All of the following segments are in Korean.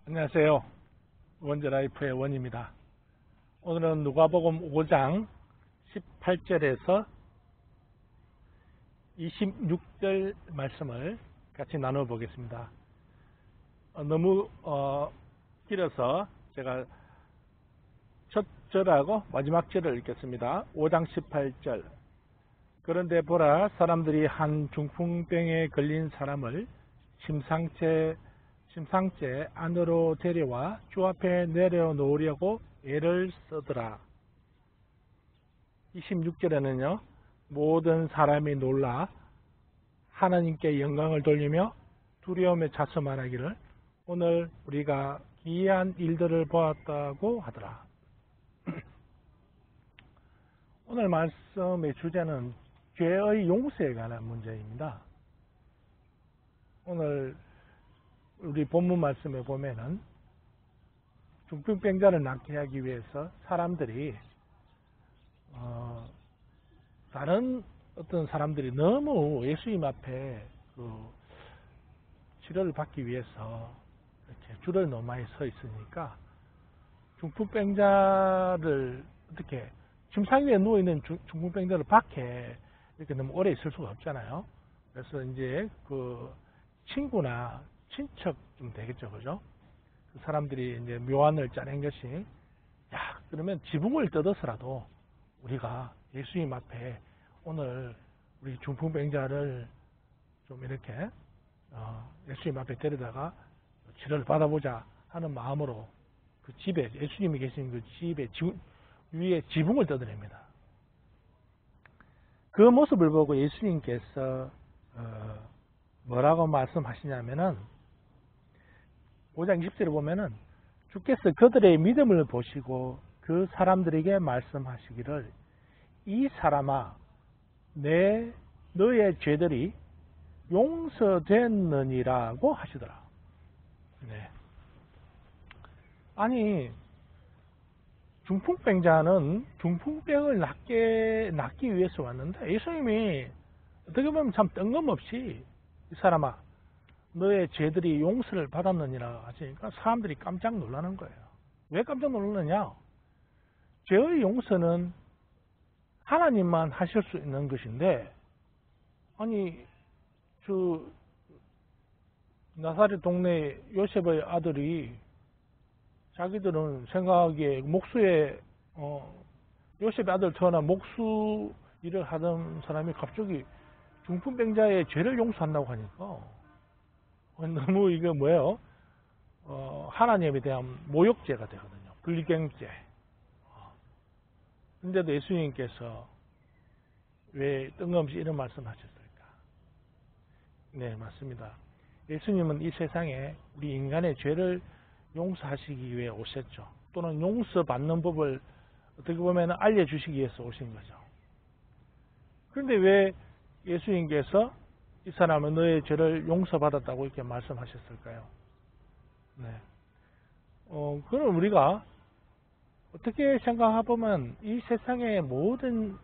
안녕하세요. 원저라이프의 원입니다. 오늘은 누가복음 5장 18절에서 26절 말씀을 같이 나눠보겠습니다. 너무 길어서 제가 첫 절하고 마지막 절을 읽겠습니다. 5장 18절. 그런데 보라, 사람들이 한 중풍병에 걸린 사람을 심상째 안으로 데려와 주 앞에 내려놓으려고 애를 쓰더라. 26절에는요, 모든 사람이 놀라 하나님께 영광을 돌리며 두려움에 차서 말하기를 오늘 우리가 기이한 일들을 보았다고 하더라. 오늘 말씀의 주제는 죄의 용서에 관한 문제입니다. 오늘 우리 본문 말씀에 보면은 중풍병자를 낫게 하기 위해서 사람들이 다른 어떤 사람들이 너무 예수님 앞에 치료를 받기 위해서 이렇게 줄을 너무 많이 서 있으니까 중풍병자를 어떻게 침상 위에 누워 있는 중풍병자를 밖에 이렇게 너무 오래 있을 수가 없잖아요. 그래서 이제 그 친구나 친척 좀 되겠죠, 그죠? 그 사람들이 이제 묘안을 짜낸 것이, 야, 그러면 지붕을 뜯어서라도 우리가 예수님 앞에 오늘 우리 중풍병자를 좀 이렇게 예수님 앞에 데려다가 치료를 받아보자 하는 마음으로 그 집에, 예수님이 계신 그 집에 위에 지붕을 뜯어냅니다. 그 모습을 보고 예수님께서 뭐라고 말씀하시냐면은 5장 20절에 보면은 주께서 그들의 믿음을 보시고 그 사람들에게 말씀하시기를 이 사람아 너의 죄들이 용서됐느니라고 하시더라. 네. 아니 중풍병자는 중풍병을 낫기 위해서 왔는데 예수님이 어떻게 보면 참 뜬금없이 이 사람아 너의 죄들이 용서를 받았느니라 하시니까 사람들이 깜짝 놀라는 거예요. 왜 깜짝 놀랐느냐? 죄의 용서는 하나님만 하실 수 있는 것인데, 아니 나사렛 동네 요셉의 아들이 자기들은 생각하기에 목수의 요셉의 아들 태어난 목수 일을 하던 사람이 갑자기 중풍병자의 죄를 용서한다고 하니까 너무 이게 뭐예요? 하나님에 대한 모욕죄가 되거든요. 불경죄. 근데도 예수님께서 왜 뜬금없이 이런 말씀 하셨을까? 네, 맞습니다. 예수님은 이 세상에 우리 인간의 죄를 용서하시기 위해 오셨죠. 또는 용서받는 법을 어떻게 보면 알려주시기 위해서 오신 거죠. 그런데 왜 예수님께서 이 사람은 너의 죄를 용서받았다고 이렇게 말씀하셨을까요? 네. 그럼 우리가 어떻게 생각해보면 이 세상의 모든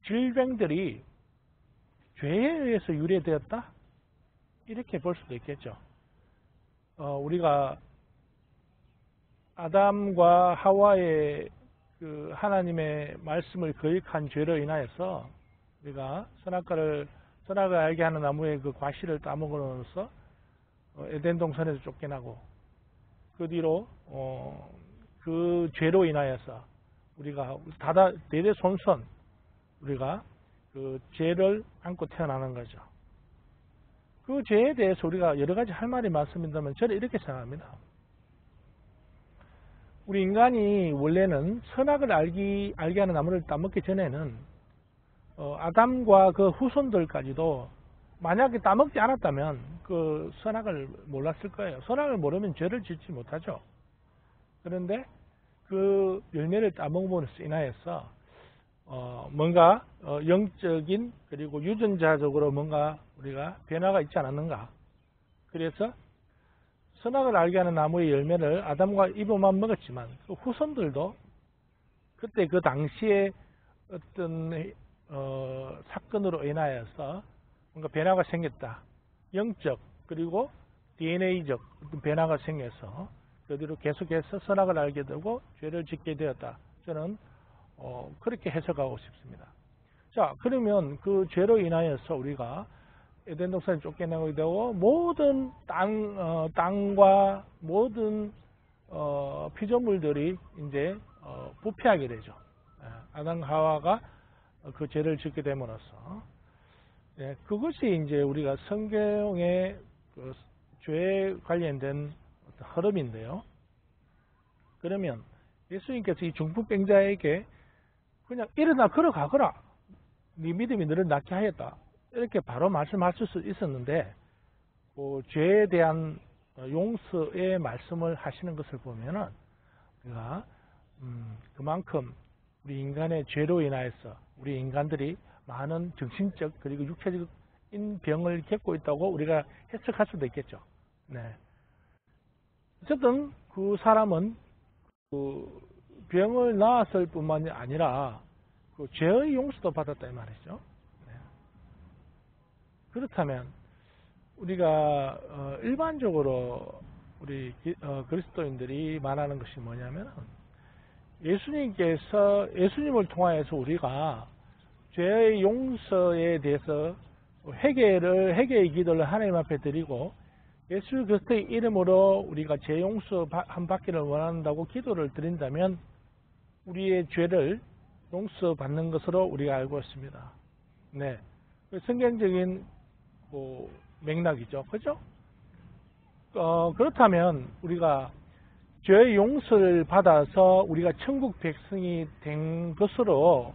질병들이 죄에 의해서 유래되었다? 이렇게 볼 수도 있겠죠. 우리가 아담과 하와의 하나님의 말씀을 거역한 죄로 인하여서 우리가 선악을 알게 하는 나무의 그 과실을 따먹으면서 에덴 동산에서 쫓겨나고 그 뒤로 그 죄로 인하여서 우리가 대대손손 우리가 그 죄를 안고 태어나는 거죠. 그 죄에 대해서 우리가 여러 가지 할 말이 많습니다만 저는 이렇게 생각합니다. 우리 인간이 원래는 선악을 알게 하는 나무를 따먹기 전에는 아담과 그 후손들까지도 만약에 따먹지 않았다면 그 선악을 몰랐을 거예요. 선악을 모르면 죄를 짓지 못하죠. 그런데 그 열매를 따먹음으로 인하여서 뭔가 영적인 그리고 유전자적으로 뭔가 우리가 변화가 있지 않았는가. 그래서 선악을 알게 하는 나무의 열매를 아담과 이브만 먹었지만 그 후손들도 그때 그 당시에 어떤 사건으로 인하여서 뭔가 변화가 생겼다. 영적 그리고 DNA적 변화가 생겨서 그 뒤로 계속해서 선악을 알게 되고 죄를 짓게 되었다. 저는 그렇게 해석하고 싶습니다. 자, 그러면 그 죄로 인하여서 우리가 에덴 동산에 쫓겨나게 되고 모든 땅과 모든 피조물들이 이제 부패하게 되죠. 아담 하와가 그 죄를 짓게 됨으로써 그것이 이제 우리가 성경의 그 죄에 관련된 흐름인데요. 그러면 예수님께서 이 중풍병자에게 그냥 일어나 걸어가거라. 네 믿음이 너를 낫게 하였다. 이렇게 바로 말씀하실 수 있었는데 그 죄에 대한 용서의 말씀을 하시는 것을 보면은 우리가 그만큼 우리 인간의 죄로 인하여서 우리 인간들이 많은 정신적 그리고 육체적인 병을 겪고 있다고 우리가 해석할 수도 있겠죠. 네. 어쨌든 그 사람은 그 병을 나았을 뿐만이 아니라 그 죄의 용서도 받았다 이 말이죠. 네. 그렇다면 우리가 일반적으로 우리 그리스도인들이 말하는 것이 뭐냐면 예수님을 통하여서 우리가 죄의 용서에 대해서 회개의 기도를 하나님 앞에 드리고 예수 그리스도의 이름으로 우리가 죄 용서 한 받기를 원한다고 기도를 드린다면 우리의 죄를 용서받는 것으로 우리가 알고 있습니다. 네, 성경적인 맥락이죠, 그죠? 그렇다면 우리가 죄의 용서를 받아서 우리가 천국 백성이 된 것으로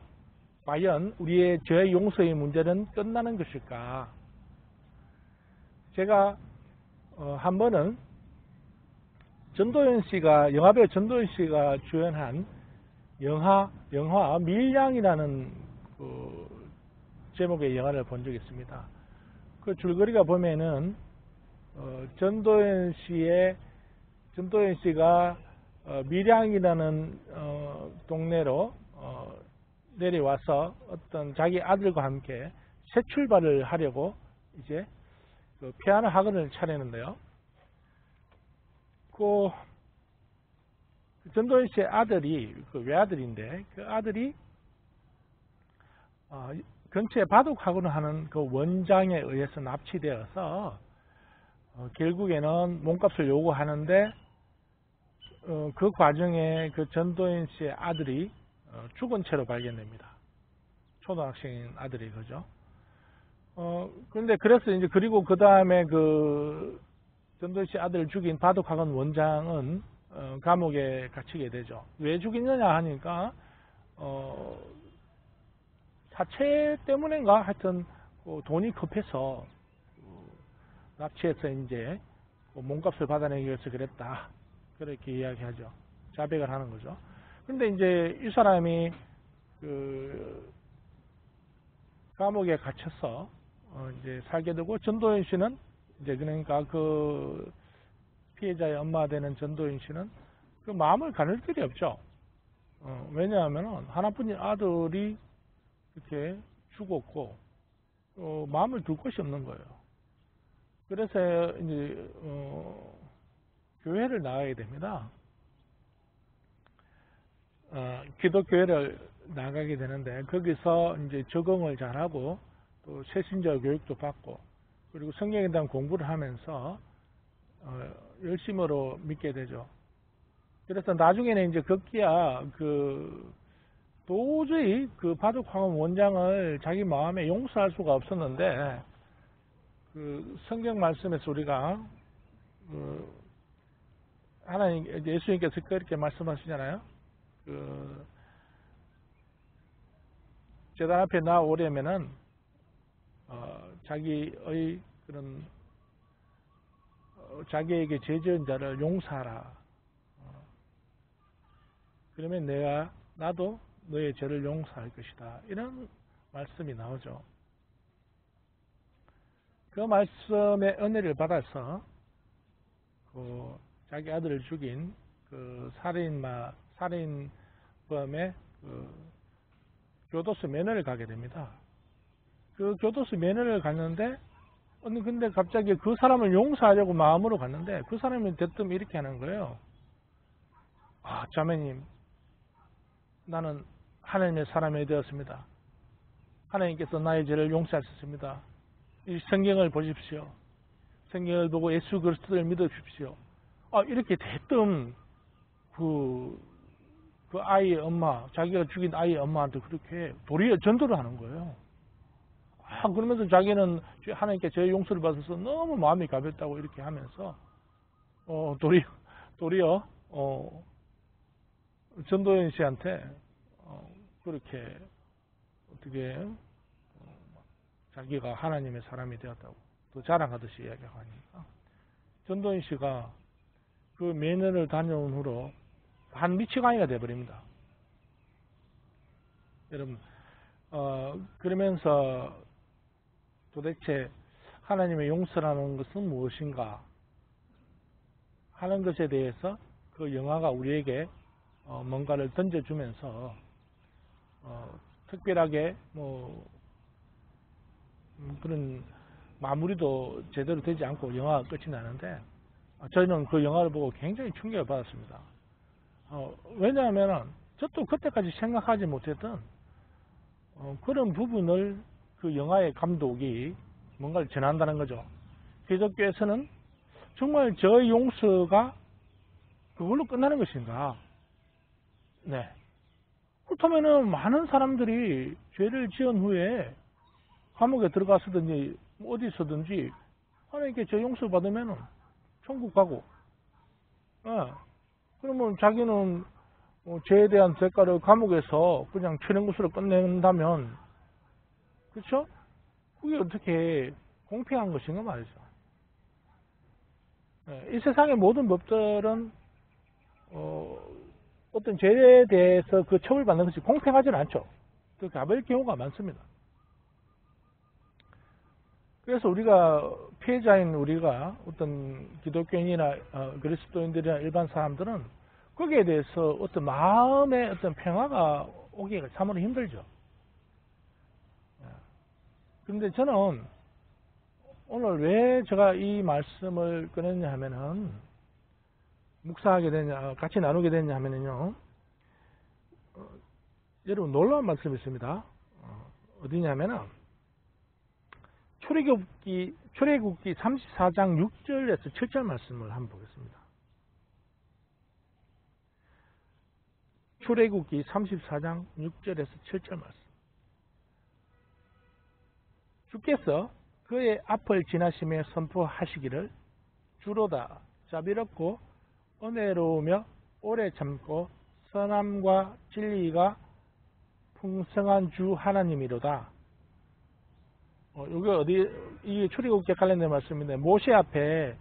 과연 우리의 죄의 용서의 문제는 끝나는 것일까? 제가 한 번은 영화배우 전도연 씨가 주연한 영화 밀양이라는 그 제목의 영화를 본 적이 있습니다. 그 줄거리가 보면은 전도연 씨가 밀양이라는 동네로 내려와서 어떤 자기 아들과 함께 새 출발을 하려고 이제 그 피아노 학원을 차리는데요. 그 전도연 씨의 아들이 그 외아들인데 그 아들이 근처에 바둑 학원을 하는 그 원장에 의해서 납치되어서 결국에는 몸값을 요구하는데 그 과정에 그 전도연 씨의 아들이 죽은 채로 발견됩니다. 초등학생인 아들이 그죠. 그런데 그래서 이제 그리고 그 다음에 그 전도연 씨 아들을 죽인 바둑학원 원장은 감옥에 갇히게 되죠. 왜 죽이느냐 하니까 사채 때문인가 하여튼 돈이 급해서 납치해서 이제 몸값을 받아내기 위해서 그랬다. 그렇게 이야기하죠. 자백을 하는 거죠. 근데 이제 이 사람이 그 감옥에 갇혀서 이제 살게 되고 전도연 씨는 이제 그러니까 그 피해자의 엄마가 되는 전도연 씨는 그 마음을 가눌 길이 없죠. 왜냐하면 하나뿐인 아들이 이렇게 죽었고 마음을 둘 곳이 없는 거예요. 그래서 이제 교회를 나가게 됩니다. 기독교회를 나가게 되는데 거기서 이제 적응을 잘하고 또 새신자 교육도 받고 그리고 성경에 대한 공부를 하면서 열심으로 믿게 되죠. 그래서 나중에는 이제 급기야 도저히 그 바둑학원 원장을 자기 마음에 용서할 수가 없었는데 그 성경 말씀에서 우리가 하나님 예수님께서 그렇게 말씀하시잖아요. 그 제단 앞에 나오려면은 자기의 그런 자기에게 죄 지은 자를 용서하라. 그러면 나도 너의 죄를 용서할 것이다. 이런 말씀이 나오죠. 그 말씀의 은혜를 받아서 자기 아들을 죽인 그 살인범의 교도소 면회를 가게 됩니다. 그 교도소 면회를 갔는데 아니, 근데 갑자기 그 사람을 용서하려고 마음으로 갔는데 그 사람이 대뜸 이렇게 하는 거예요. 아, 자매님, 나는 하나님의 사람이 되었습니다. 하나님께서 나의 죄를 용서하셨습니다. 이 성경을 보십시오. 성경을 보고 예수 그리스도를 믿으십시오. 아, 이렇게 대뜸 그 아이의 엄마, 자기가 죽인 아이의 엄마한테 그렇게 도리어 전도를 하는 거예요. 아, 그러면서 자기는 하나님께 죄 용서를 받아서 너무 마음이 가볍다고 이렇게 하면서 도리어 전도연 씨한테 그렇게 어떻게 자기가 하나님의 사람이 되었다고 또 자랑하듯이 이야기하고 하니까 전도연 씨가 그 몇 년을 다녀온 후로 한 미치광이가 돼버립니다. 여러분, 그러면서 도대체 하나님의 용서라는 것은 무엇인가 하는 것에 대해서 그 영화가 우리에게 뭔가를 던져주면서 특별하게 그런 마무리도 제대로 되지 않고 영화가 끝이 나는데 저희는 그 영화를 보고 굉장히 충격을 받았습니다. 왜냐하면 저도 그때까지 생각하지 못했던 그런 부분을 그 영화의 감독이 뭔가를 전한다는 거죠. 기독교에서는 정말 저 용서가 그걸로 끝나는 것인가? 네. 그렇다면은 많은 사람들이 죄를 지은 후에 감옥에 들어가서든지 어디서든지 하나님께 저 용서 받으면은 천국 가고, 그러면 자기는 죄에 대한 대가를 감옥에서 그냥 천연구수로 끝낸다면, 그렇죠? 그게 어떻게 공평한 것인가 말이죠. 이 세상의 모든 법들은 어떤 죄에 대해서 그 처벌받는 것이 공평하지는 않죠. 그 가버릴 경우가 많습니다. 그래서 우리가 피해자인 우리가 어떤 기독교인이나 그리스도인들이나 일반 사람들은 거기에 대해서 어떤 마음의 어떤 평화가 오기가 참으로 힘들죠. 그런데 저는 오늘 왜 제가 이 말씀을 꺼냈냐 하면은 묵상하게 되냐, 같이 나누게 되냐 하면은요, 여러분 놀라운 말씀이 있습니다. 어디냐면은 출애굽기 34장 6절에서 7절 말씀을 한번 보겠습니다. 출애굽기 34장 6절에서 7절 말씀. 주께서 그의 앞을 지나시며 선포하시기를 주로다 자비롭고 은혜로우며 오래 참고 선함과 진리가 풍성한 주 하나님이로다. 여기 이 출애굽기 관련된 말씀인데 모세 앞에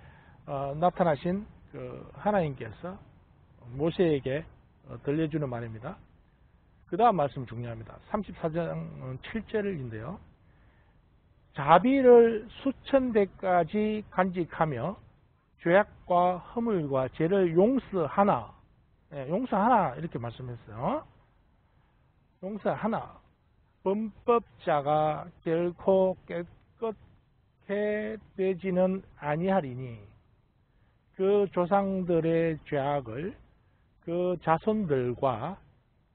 나타나신 그 하나님께서 모세에게 들려주는 말입니다. 그 다음 말씀 중요합니다. 34장 7절인데요. 자비를 수천 대까지 간직하며 죄악과 허물과 죄를 용서하나, 용서하나 이렇게 말씀했어요. 용서하나 범법자가 결코 깨끗해 되지는 아니하리니 그 조상들의 죄악을 그 자손들과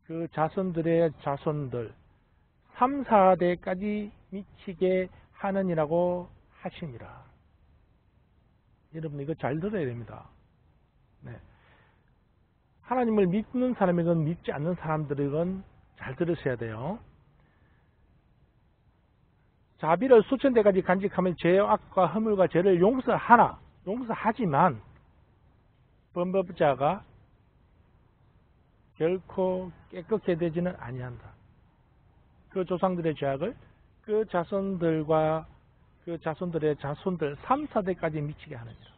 그 자손들의 자손들 3, 4대까지 미치게 하느니라고 하시니라. 여러분 이거 잘 들어야 됩니다. 네. 하나님을 믿는 사람이건 믿지 않는 사람들이건 잘 들으셔야 돼요. 자비를 수천 대까지 간직하면 죄악과 허물과 죄를 용서하지만 범법자가 결코 깨끗게 되지는 아니한다. 그 조상들의 죄악을 그 자손들과 그 자손들의 자손들 3, 4대까지 미치게 하느니라.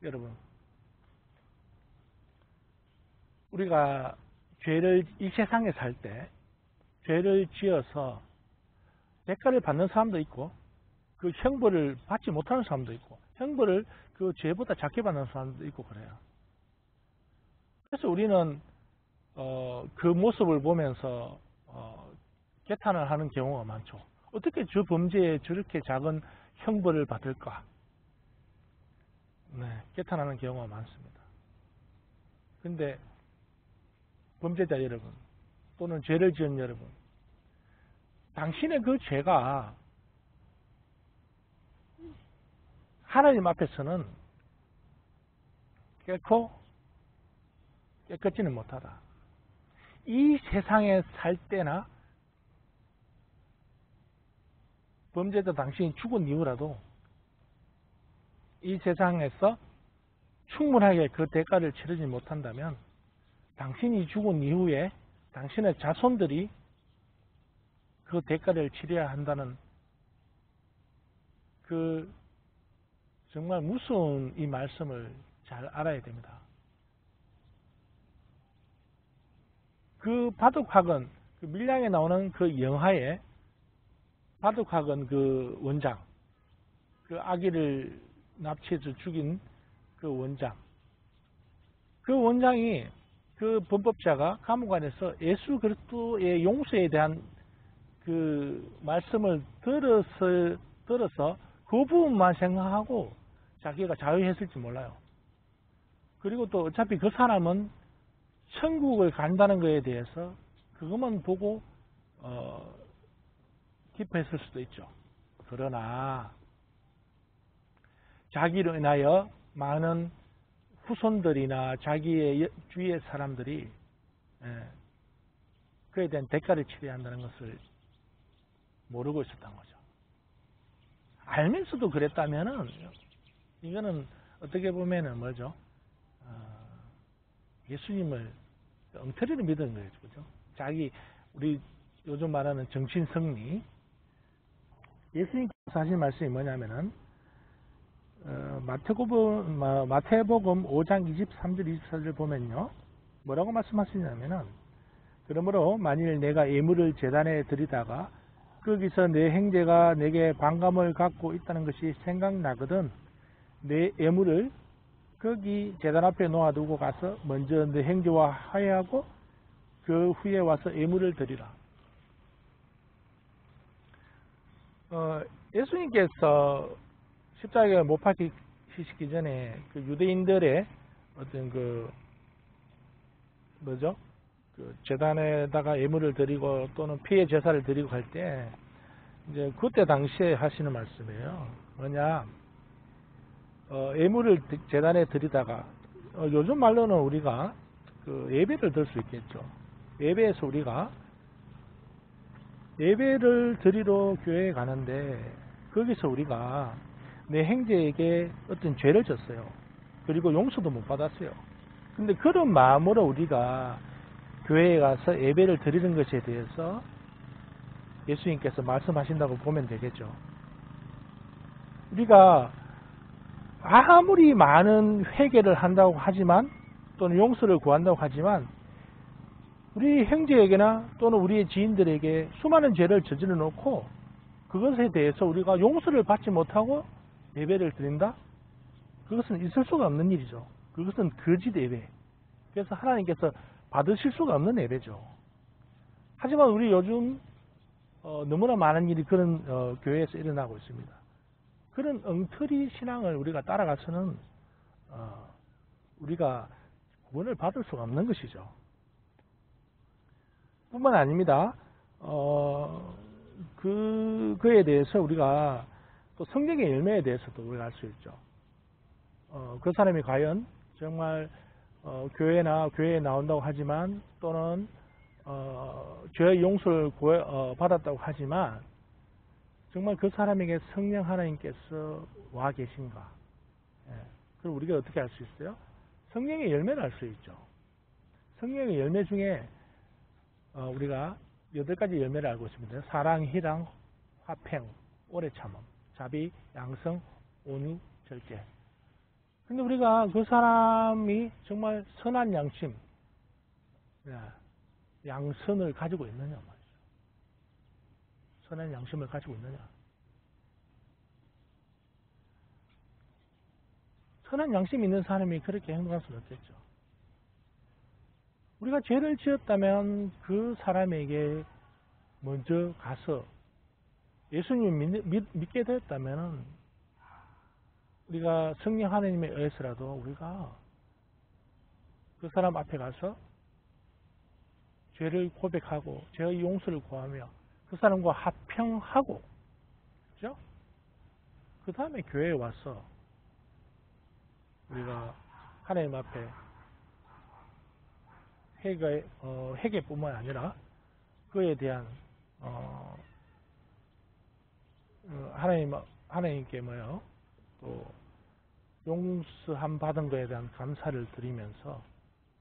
여러분, 우리가 이 세상에 살 때 죄를 지어서 대가를 받는 사람도 있고 그 형벌을 받지 못하는 사람도 있고 형벌을 그 죄보다 작게 받는 사람도 있고 그래요. 그래서 우리는 그 모습을 보면서 개탄을 하는 경우가 많죠. 어떻게 저 범죄에 저렇게 작은 형벌을 받을까? 네, 개탄하는 경우가 많습니다. 근데 범죄자 여러분, 또는 죄를 지은 여러분, 당신의 그 죄가 하나님 앞에서는 결코 깨끗지는 못하다. 이 세상에 살 때나 범죄자 당신이 죽은 이후라도 이 세상에서 충분하게 그 대가를 치르지 못한다면 당신이 죽은 이후에 당신의 자손들이 그 대가를 치러야 한다는 그 정말 무서운 이 말씀을 잘 알아야 됩니다. 그 바둑학은 그 밀양에 나오는 그 영화에 바둑학은 그 원장, 그 아기를 납치해서 죽인 그 원장, 그 원장이 그 범법자가 감옥 안에서 예수 그리스도의 용서에 대한 그 말씀을 들어서 그 부분만 생각하고 자기가 자유했을지 몰라요. 그리고 또 어차피 그 사람은 천국을 간다는 것에 대해서 그것만 보고 기뻐했을 수도 있죠. 그러나 자기로 인하여 많은 후손들이나 자기의 주위의 사람들이 그에 대한 대가를 치러야 한다는 것을 모르고 있었던 거죠. 알면서도 그랬다면은 이거는 어떻게 보면은 뭐죠? 예수님을 엉터리로 믿은 거예요, 그죠? 우리 요즘 말하는 정신승리. 예수님께서 하신 말씀이 뭐냐면은 마태복음 5장 23절 24절 보면요, 뭐라고 말씀하시냐면은, 그러므로 만일 내가 예물을 제단에 드리다가 거기서 내 형제가 내게 반감을 갖고 있다는 것이 생각나거든 내 예물을 거기 제단 앞에 놓아두고 가서 먼저 내 형제와 화해하고 그 후에 와서 예물을 드리라. 예수님께서 십자가에 못 박히시기 전에 그 유대인들의 어떤 그 제단에다가 예물을 드리고 또는 피해 제사를 드리고 할 때 이제 그때 당시에 하시는 말씀이에요. 뭐냐? 예물을 제단에 드리다가 요즘 말로는 우리가 그 예배를 들 수 있겠죠. 예배에서 우리가 예배를 드리러 교회에 가는데 거기서 우리가 내 형제에게 어떤 죄를 졌어요. 그리고 용서도 못 받았어요. 근데 그런 마음으로 우리가 교회에 가서 예배를 드리는 것에 대해서 예수님께서 말씀하신다고 보면 되겠죠. 우리가 아무리 많은 회개를 한다고 하지만 또는 용서를 구한다고 하지만 우리 형제에게나 또는 우리의 지인들에게 수많은 죄를 저질러 놓고 그것에 대해서 우리가 용서를 받지 못하고 예배를 드린다? 그것은 있을 수가 없는 일이죠. 그것은 거짓 예배. 그래서 하나님께서 받으실 수가 없는 예배죠. 하지만 우리 요즘 너무나 많은 일이 그런 교회에서 일어나고 있습니다. 그런 엉터리 신앙을 우리가 따라가서는 우리가 구원을 받을 수가 없는 것이죠. 뿐만 아닙니다. 그에 대해서 우리가 또 성경의 열매에 대해서도 우리가 알 수 있죠. 그 사람이 과연 정말 교회에 나온다고 하지만 또는 죄의 용서를 받았다고 하지만 정말 그 사람에게 성령 하나님께서 와 계신가? 그럼 우리가 어떻게 알 수 있어요? 성령의 열매를 알 수 있죠. 성령의 열매 중에 우리가 8가지 열매를 알고 있습니다. 사랑, 희랑, 화평, 오래 참음, 자비, 양성, 온유, 절제. 근데 우리가 그 사람이 정말 선한 양심, 양선을 가지고 있느냐 말이죠. 선한 양심을 가지고 있느냐. 선한 양심 있는 사람이 그렇게 행동할 수는 없겠죠. 우리가 죄를 지었다면 그 사람에게 먼저 가서 예수님 믿게 되었다면은 우리가 성령 하나님에 의해서라도 우리가 그 사람 앞에 가서 죄를 고백하고 죄의 용서를 구하며 그 사람과 화평하고, 그죠? 그 다음에 교회에 와서 우리가 하나님 앞에 회개뿐만 아니라 그에 대한 하나님께 또 용서함 받은 것에 대한 감사를 드리면서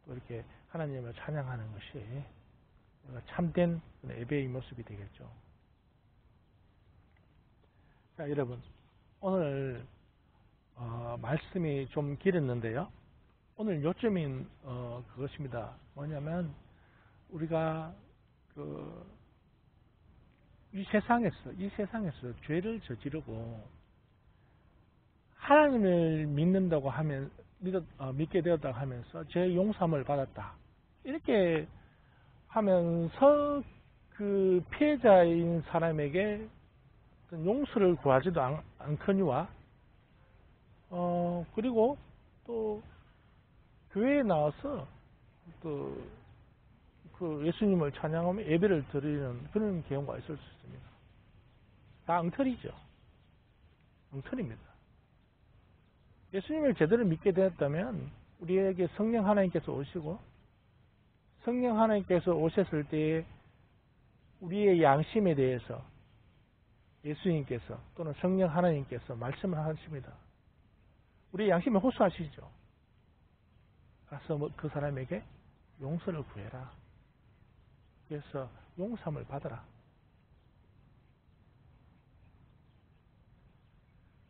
또 이렇게 하나님을 찬양하는 것이 참된 예배의 모습이 되겠죠. 자, 여러분, 오늘 말씀이 좀 길었는데요. 오늘 요점인 그것입니다. 뭐냐면 우리가 이 세상에서 죄를 저지르고 하나님을 믿는다고 하면 믿게 되었다고 하면서 죄 용서함을 받았다, 이렇게 하면서 그 피해자인 사람에게 용서를 구하지도 않거니와 그리고 또 교회에 나와서 또 그 예수님을 찬양하며 예배를 드리는 그런 경우가 있을 수 있습니다. 다 엉터리죠. 엉터리입니다. 예수님을 제대로 믿게 되었다면 우리에게 성령 하나님께서 오시고, 성령 하나님께서 오셨을 때에 우리의 양심에 대해서 예수님께서 또는 성령 하나님께서 말씀을 하십니다. 우리의 양심에 호소하시죠. 가서 그 사람에게 용서를 구해라. 그래서 용서함을 받아라.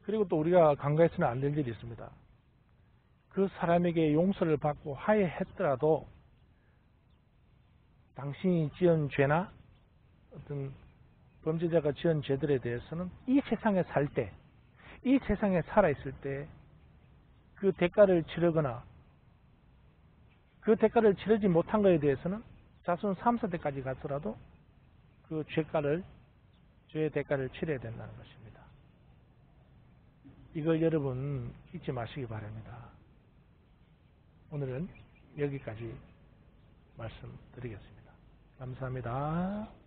그리고 또 우리가 간과해서는 안 될 일이 있습니다. 그 사람에게 용서를 받고 화해했더라도 당신이 지은 죄나 어떤 범죄자가 지은 죄들에 대해서는 이 세상에 살 때, 이 세상에 살아있을 때 그 대가를 치르거나 그 대가를 치르지 못한 것에 대해서는 자손 3, 4대까지 가서라도 그 죄의 대가를 치러야 된다는 것입니다. 이걸 여러분 잊지 마시기 바랍니다. 오늘은 여기까지 말씀드리겠습니다. 감사합니다.